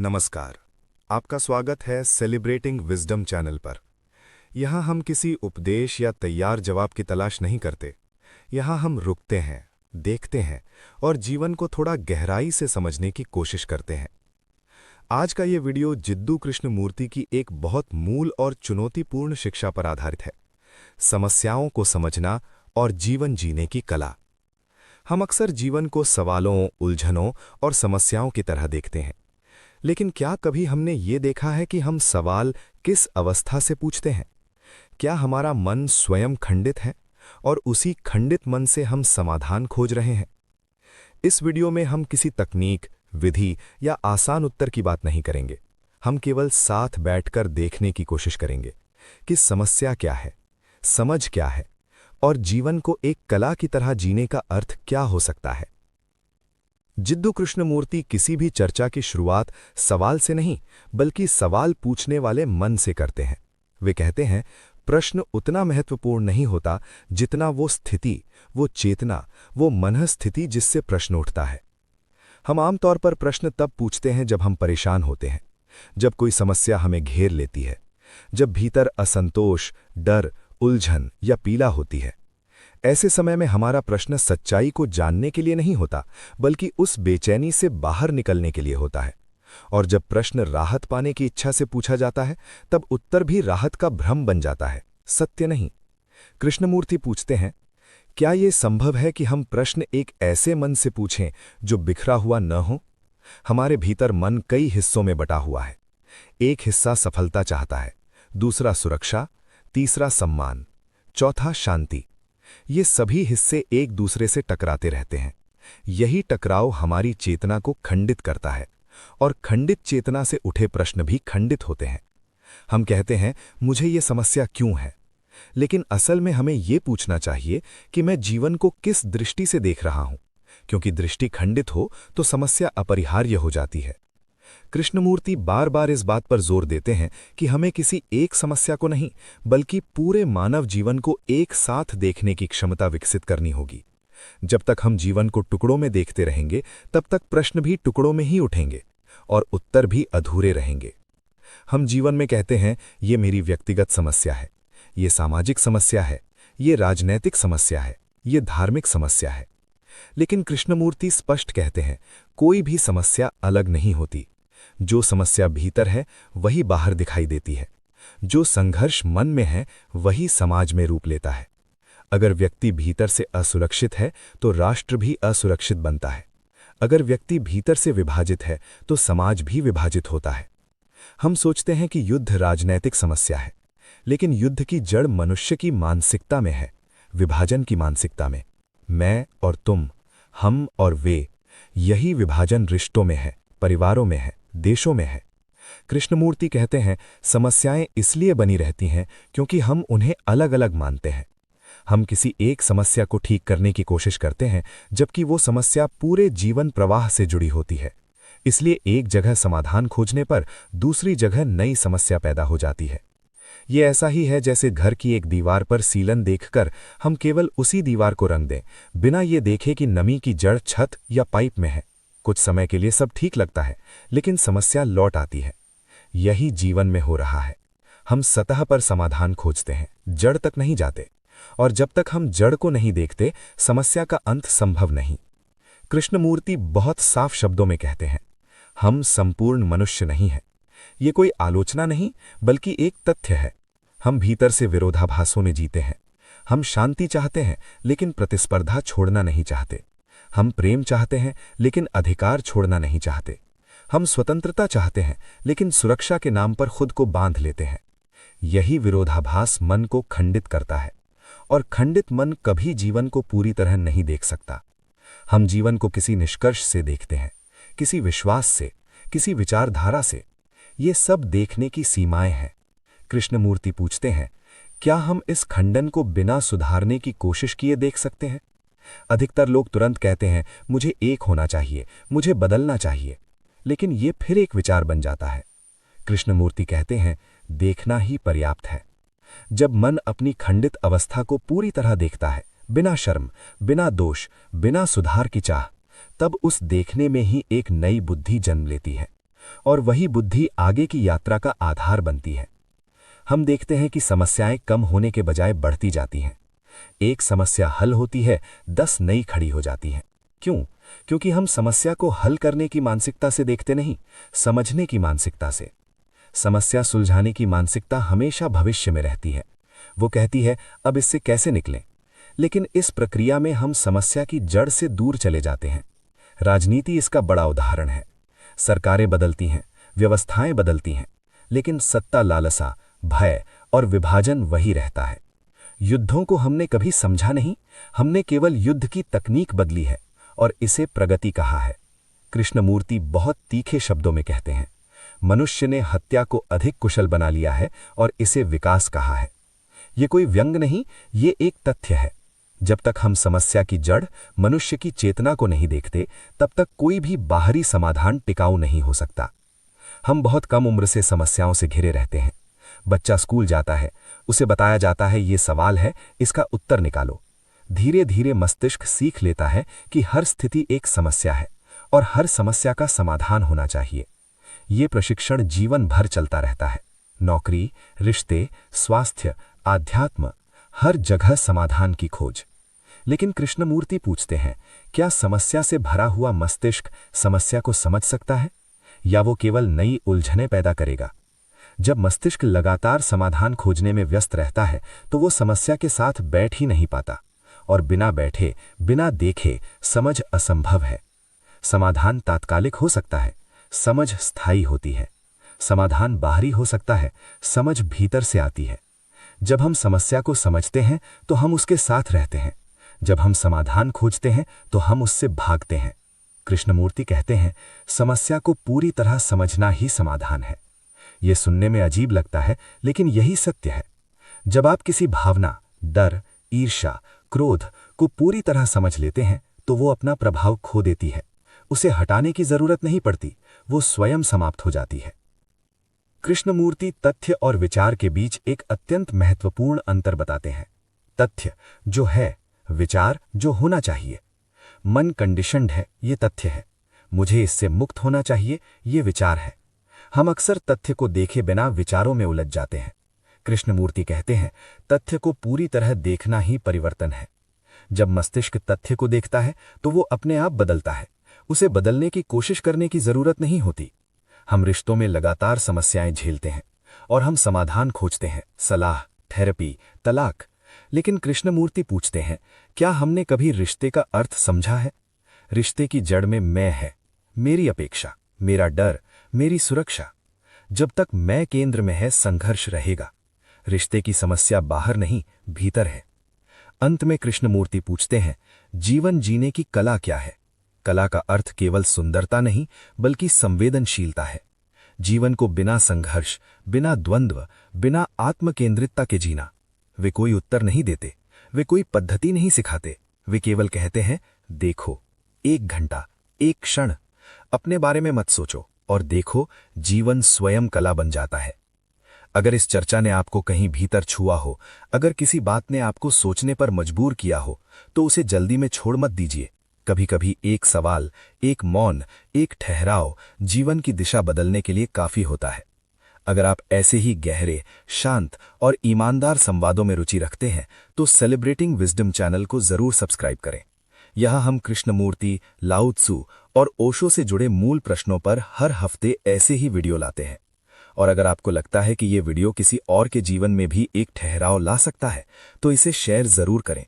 नमस्कार। आपका स्वागत है सेलिब्रेटिंग विजडम चैनल पर। यहाँ हम किसी उपदेश या तैयार जवाब की तलाश नहीं करते। यहाँ हम रुकते हैं, देखते हैं और जीवन को थोड़ा गहराई से समझने की कोशिश करते हैं। आज का ये वीडियो जिद्दू कृष्णमूर्ति की एक बहुत मूल और चुनौतीपूर्ण शिक्षा पर आधारित है, समस्याओं को समझना और जीवन जीने की कला। हम अक्सर जीवन को सवालों, उलझनों और समस्याओं की तरह देखते हैं, लेकिन क्या कभी हमने ये देखा है कि हम सवाल किस अवस्था से पूछते हैं? क्या हमारा मन स्वयं खंडित है और उसी खंडित मन से हम समाधान खोज रहे हैं? इस वीडियो में हम किसी तकनीक, विधि या आसान उत्तर की बात नहीं करेंगे। हम केवल साथ बैठकर देखने की कोशिश करेंगे कि समस्या क्या है, समझ क्या है और जीवन को एक कला की तरह जीने का अर्थ क्या हो सकता है। जिद्दू कृष्णमूर्ति किसी भी चर्चा की शुरुआत सवाल से नहीं, बल्कि सवाल पूछने वाले मन से करते हैं। वे कहते हैं, प्रश्न उतना महत्वपूर्ण नहीं होता जितना वो स्थिति, वो चेतना, वो मनःस्थिति जिससे प्रश्न उठता है। हम आमतौर पर प्रश्न तब पूछते हैं जब हम परेशान होते हैं, जब कोई समस्या हमें घेर लेती है, जब भीतर असंतोष, डर, उलझन या पीड़ा होती है। ऐसे समय में हमारा प्रश्न सच्चाई को जानने के लिए नहीं होता, बल्कि उस बेचैनी से बाहर निकलने के लिए होता है। और जब प्रश्न राहत पाने की इच्छा से पूछा जाता है, तब उत्तर भी राहत का भ्रम बन जाता है, सत्य नहीं। कृष्णमूर्ति पूछते हैं, क्या ये संभव है कि हम प्रश्न एक ऐसे मन से पूछें जो बिखरा हुआ न हो? हमारे भीतर मन कई हिस्सों में बटा हुआ है। एक हिस्सा सफलता चाहता है, दूसरा सुरक्षा, तीसरा सम्मान, चौथा शांति। ये सभी हिस्से एक दूसरे से टकराते रहते हैं। यही टकराव हमारी चेतना को खंडित करता है और खंडित चेतना से उठे प्रश्न भी खंडित होते हैं। हम कहते हैं, मुझे ये समस्या क्यों है? लेकिन असल में हमें ये पूछना चाहिए कि मैं जीवन को किस दृष्टि से देख रहा हूं, क्योंकि दृष्टि खंडित हो तो समस्या अपरिहार्य हो जाती है। कृष्णमूर्ति बार बार इस बात पर जोर देते हैं कि हमें किसी एक समस्या को नहीं, बल्कि पूरे मानव जीवन को एक साथ देखने की क्षमता विकसित करनी होगी। जब तक हम जीवन को टुकड़ों में देखते रहेंगे, तब तक प्रश्न भी टुकड़ों में ही उठेंगे और उत्तर भी अधूरे रहेंगे। हम जीवन में कहते हैं, ये मेरी व्यक्तिगत समस्या है, ये सामाजिक समस्या है, ये राजनैतिक समस्या है, ये धार्मिक समस्या है। लेकिन कृष्णमूर्ति स्पष्ट कहते हैं, कोई भी समस्या अलग नहीं होती। जो समस्या भीतर है वही बाहर दिखाई देती है। जो संघर्ष मन में है वही समाज में रूप लेता है। अगर व्यक्ति भीतर से असुरक्षित है तो राष्ट्र भी असुरक्षित बनता है। अगर व्यक्ति भीतर से विभाजित है तो समाज भी विभाजित होता है। हम सोचते हैं कि युद्ध राजनैतिक समस्या है, लेकिन युद्ध की जड़ मनुष्य की मानसिकता में है, विभाजन की मानसिकता में। मैं और तुम, हम और वे, यही विभाजन रिश्तों में है, परिवारों में है, देशों में है। कृष्णमूर्ति कहते हैं, समस्याएं इसलिए बनी रहती हैं क्योंकि हम उन्हें अलग अलग मानते हैं। हम किसी एक समस्या को ठीक करने की कोशिश करते हैं, जबकि वो समस्या पूरे जीवन प्रवाह से जुड़ी होती है। इसलिए एक जगह समाधान खोजने पर दूसरी जगह नई समस्या पैदा हो जाती है। ये ऐसा ही है जैसे घर की एक दीवार पर सीलन देखकर हम केवल उसी दीवार को रंग दें, बिना ये देखे कि नमी की जड़ छत या पाइप में है। कुछ समय के लिए सब ठीक लगता है, लेकिन समस्या लौट आती है। यही जीवन में हो रहा है। हम सतह पर समाधान खोजते हैं, जड़ तक नहीं जाते, और जब तक हम जड़ को नहीं देखते, समस्या का अंत संभव नहीं। कृष्णमूर्ति बहुत साफ शब्दों में कहते हैं, हम संपूर्ण मनुष्य नहीं हैं। ये कोई आलोचना नहीं, बल्कि एक तथ्य है। हम भीतर से विरोधाभासों में जीते हैं। हम शांति चाहते हैं, लेकिन प्रतिस्पर्धा छोड़ना नहीं चाहते। हम प्रेम चाहते हैं, लेकिन अधिकार छोड़ना नहीं चाहते। हम स्वतंत्रता चाहते हैं, लेकिन सुरक्षा के नाम पर खुद को बांध लेते हैं। यही विरोधाभास मन को खंडित करता है, और खंडित मन कभी जीवन को पूरी तरह नहीं देख सकता। हम जीवन को किसी निष्कर्ष से देखते हैं, किसी विश्वास से, किसी विचारधारा से। ये सब देखने की सीमाएं हैं। कृष्णमूर्ति पूछते हैं, क्या हम इस खंडन को बिना सुधारने की कोशिश किए देख सकते हैं? अधिकतर लोग तुरंत कहते हैं, मुझे एक होना चाहिए, मुझे बदलना चाहिए। लेकिन ये फिर एक विचार बन जाता है। कृष्णमूर्ति कहते हैं, देखना ही पर्याप्त है। जब मन अपनी खंडित अवस्था को पूरी तरह देखता है, बिना शर्म, बिना दोष, बिना सुधार की चाह, तब उस देखने में ही एक नई बुद्धि जन्म लेती है। और वही बुद्धि आगे की यात्रा का आधार बनती है। हम देखते हैं कि समस्याएं कम होने के बजाय बढ़ती जाती हैं। एक समस्या हल होती है, 10 नई खड़ी हो जाती हैं। क्यों? क्योंकि हम समस्या को हल करने की मानसिकता से देखते नहीं, समझने की मानसिकता से। समस्या सुलझाने की मानसिकता हमेशा भविष्य में रहती है। वो कहती है, अब इससे कैसे निकलें? लेकिन इस प्रक्रिया में हम समस्या की जड़ से दूर चले जाते हैं। राजनीति इसका बड़ा उदाहरण है। सरकारें बदलती हैं, व्यवस्थाएं बदलती हैं, लेकिन सत्ता, लालसा, भय और विभाजन वही रहता है। युद्धों को हमने कभी समझा नहीं, हमने केवल युद्ध की तकनीक बदली है और इसे प्रगति कहा है। कृष्णमूर्ति बहुत तीखे शब्दों में कहते हैं, मनुष्य ने हत्या को अधिक कुशल बना लिया है और इसे विकास कहा है। ये कोई व्यंग नहीं, ये एक तथ्य है। जब तक हम समस्या की जड़, मनुष्य की चेतना को नहीं देखते, तब तक कोई भी बाहरी समाधान टिकाऊ नहीं हो सकता। हम बहुत कम उम्र से समस्याओं से घिरे रहते हैं। बच्चा स्कूल जाता है, उसे बताया जाता है ये सवाल है, इसका उत्तर निकालो। धीरे धीरे मस्तिष्क सीख लेता है कि हर स्थिति एक समस्या है और हर समस्या का समाधान होना चाहिए। ये प्रशिक्षण जीवन भर चलता रहता है। नौकरी, रिश्ते, स्वास्थ्य, आध्यात्म, हर जगह समाधान की खोज। लेकिन कृष्णमूर्ति पूछते हैं, क्या समस्या से भरा हुआ मस्तिष्क समस्या को समझ सकता है, या वो केवल नई उलझनें पैदा करेगा? जब मस्तिष्क लगातार समाधान खोजने में व्यस्त रहता है, तो वो समस्या के साथ बैठ ही नहीं पाता, और बिना बैठे, बिना देखे समझ असंभव है। समाधान तात्कालिक हो सकता है, समझ स्थायी होती है। समाधान बाहरी हो सकता है, समझ भीतर से आती है। जब हम समस्या को समझते हैं तो हम उसके साथ रहते हैं। जब हम समाधान खोजते हैं तो हम उससे भागते हैं। कृष्णमूर्ति कहते हैं, समस्या को पूरी तरह समझना ही समाधान है। यह सुनने में अजीब लगता है, लेकिन यही सत्य है। जब आप किसी भावना, डर, ईर्ष्या, क्रोध को पूरी तरह समझ लेते हैं तो वो अपना प्रभाव खो देती है। उसे हटाने की जरूरत नहीं पड़ती, वो स्वयं समाप्त हो जाती है। कृष्णमूर्ति तथ्य और विचार के बीच एक अत्यंत महत्वपूर्ण अंतर बताते हैं। तथ्य जो है, विचार जो होना चाहिए। मन कंडीशन्ड है, ये तथ्य है। मुझे इससे मुक्त होना चाहिए, ये विचार है। हम अक्सर तथ्य को देखे बिना विचारों में उलझ जाते हैं। कृष्णमूर्ति कहते हैं, तथ्य को पूरी तरह देखना ही परिवर्तन है। जब मस्तिष्क तथ्य को देखता है तो वो अपने आप बदलता है। उसे बदलने की कोशिश करने की जरूरत नहीं होती। हम रिश्तों में लगातार समस्याएं झेलते हैं और हम समाधान खोजते हैं, सलाह, थेरेपी, तलाक। लेकिन कृष्णमूर्ति पूछते हैं, क्या हमने कभी रिश्ते का अर्थ समझा है? रिश्ते की जड़ में मैं है, मेरी अपेक्षा, मेरा डर, मेरी सुरक्षा। जब तक मैं केंद्र में है, संघर्ष रहेगा। रिश्ते की समस्या बाहर नहीं, भीतर है। अंत में कृष्णमूर्ति पूछते हैं, जीवन जीने की कला क्या है? कला का अर्थ केवल सुंदरता नहीं, बल्कि संवेदनशीलता है। जीवन को बिना संघर्ष, बिना द्वंद्व, बिना आत्मकेंद्रितता के जीना। वे कोई उत्तर नहीं देते, वे कोई पद्धति नहीं सिखाते। वे केवल कहते हैं, देखो, 1 घंटा, 1 क्षण अपने बारे में मत सोचो और देखो, जीवन स्वयं कला बन जाता है। अगर इस चर्चा ने आपको कहीं भीतर छुआ हो, अगर किसी बात ने आपको सोचने पर मजबूर किया हो, तो उसे जल्दी में छोड़ मत दीजिए। कभी कभी एक सवाल, एक मौन, एक ठहराव जीवन की दिशा बदलने के लिए काफी होता है। अगर आप ऐसे ही गहरे, शांत और ईमानदार संवादों में रुचि रखते हैं तो सेलिब्रेटिंग विजडम चैनल को जरूर सब्सक्राइब करें। यहाँ हम कृष्णमूर्ति, लाओ त्सु और ओशो से जुड़े मूल प्रश्नों पर हर हफ्ते ऐसे ही वीडियो लाते हैं। और अगर आपको लगता है कि ये वीडियो किसी और के जीवन में भी एक ठहराव ला सकता है, तो इसे शेयर जरूर करें,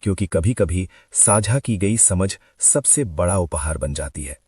क्योंकि कभी कभी साझा की गई समझ सबसे बड़ा उपहार बन जाती है।